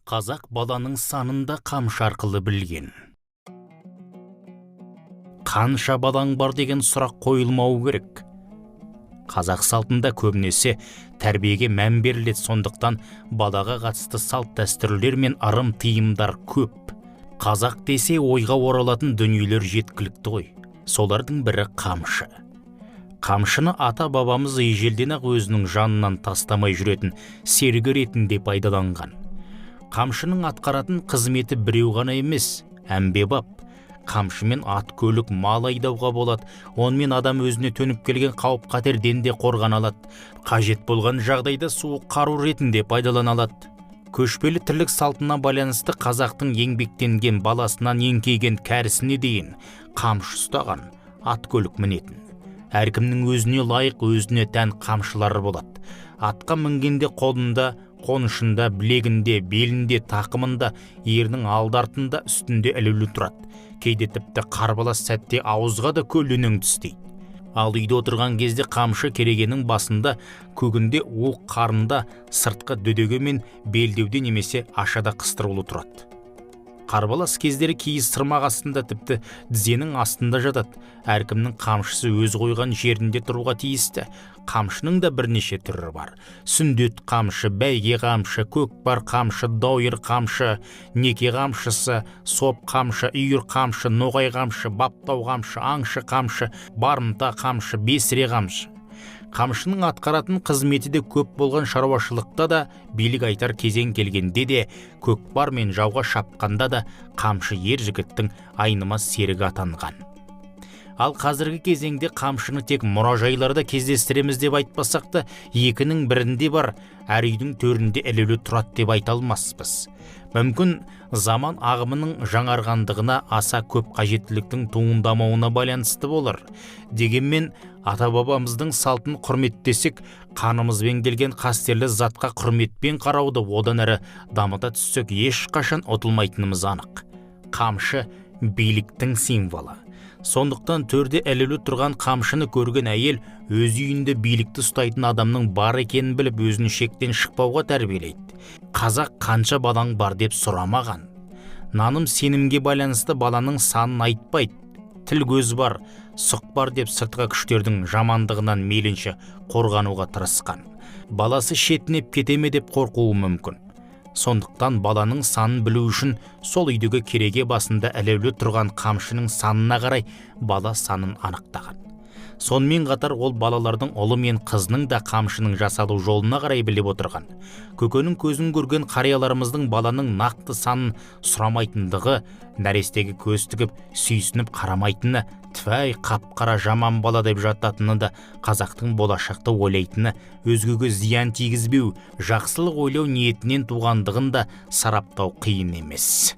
Қазақ баланың санында қамшы арқылы білген. Қанша балаң бар деген сұрақ қойылмау керек. Қазақ салтында көбінесе тәрбиеге мән беріледі, сондықтан балаға қатысты салт дәстүрлер мен ырым тыйымдар көп. Қазақ десе ойға оралатын дүниелер жеткілікті ғой. Солардың бірі қамшы. Қамшыны ата-бабамыз ежелден ақ өзінің жанынан тастамай жүретін серігі ретінде пайдаланған. Қамшының атқаратын қызметі біреу ғана емес, әмбебап. Қамшымен ат көлік мал айдауға болады, онымен адам өзіне төніп келген қауіп қатерден де қорғана алады. Қажет болған жағдайда суық қару ретінде пайдалана алады. Көшпелі тірлік салтына байланысты қазақтың еңбектенген баласынан еңкейген кәрісіне дейін қамшы ұстаған, ат көлік мінетін. Әркімнің өзіне лайық, өзіне тән қамшылары болады. Атқа мінгенде қолында, қонышында, білегінде, белінде, тақымында, ерінің алды-артында, үстінде ілулі тұрады. Кейде тіпті қарбалас сәтте ауызға да көлденең түстейді. Ал үйде отырған кезде қамшы керегенің басында, көгінде, уық қарында, сыртқы дөдеге мен белдеуде немесе ашада қыстырулы тұрады. Қарбалас кездері киіз сырмақ астында, тіпті тізенің астында жатады. Әркімнің қамшысы өз қойған жерінде тұруға тиісті. Қамшының да бірнеше түрі бар. Сүндет қамшы, бәйге қамшы, көкпар қамшы, дойыр қамшы, неке қамшысы, соп қамшы, үйір қамшы, ноғай қамшы, баптау қамшы, аңшы қамшы, барымта қамшы, бесіре қамшы. Қамшының атқаратын қызметі де көп болған шаруашылықта да, билік айтар кезең келгенде де, көкпар мен жауға шапқанда да қамшы ер жігіттің айнымас серігі атанған. Ал қазіргі кезеңде қамшыны тек мұражайларда кездестіреміз деп айтпасақ та, екінің бірінде бар, әр үйдің төрінде ілулі тұрады деп айта алмаспыз. Мүмкін заман ағымының жаңарғандығына, аса көп қажеттіліктің туындамауына байланысты болар. Дегенмен ата-бабамыздың салтын құрметтесек, қанымызбен келген қастерлі затқа құрметпен қарауды одан әрі дамыта түссек, ешқашан ұтылмайтынымыз анық. Қамшы биліктің символы. Сондықтан төрде ілулі тұрған қамшыны көрген әйел өз үйінде билікті ұстайтын адамның бар екенін біліп, өзін шектен шықпауға тәрбиелейді. Қазақ қанша балаң бар деп сұрамаған. Наным сенімге байланысты баланың санын айтпайды. Тіл көз бар, сұқ бар деп сыртқы күштердің жамандығынан мейлінше қорғануға тырысқан. Баласы шетінеп кетеме деп қорқуы мүмкін. Сондықтан баланың санын білу үшін сол үйдегі кереге басында ілулі тұрған қамшының санына қарай бала санын анықтаған. Сонымен қатар ол балалардың ұлы мен қызының да қамшының жасалу жолына қарай біліп отырған. Көкенің көзін көрген қарияларымыздың баланың нақты санын сұрамайтындығы, нәрестеге көз тігіп сүйсініп қарамайтыны, тфәй қап-қара жаман бала деп жататыны да қазақтың болашақты ойлайтыны, өзгеге зиян тигізбеу, жақсылық ойлау ниетінен туғандығын да сараптау қиын емес.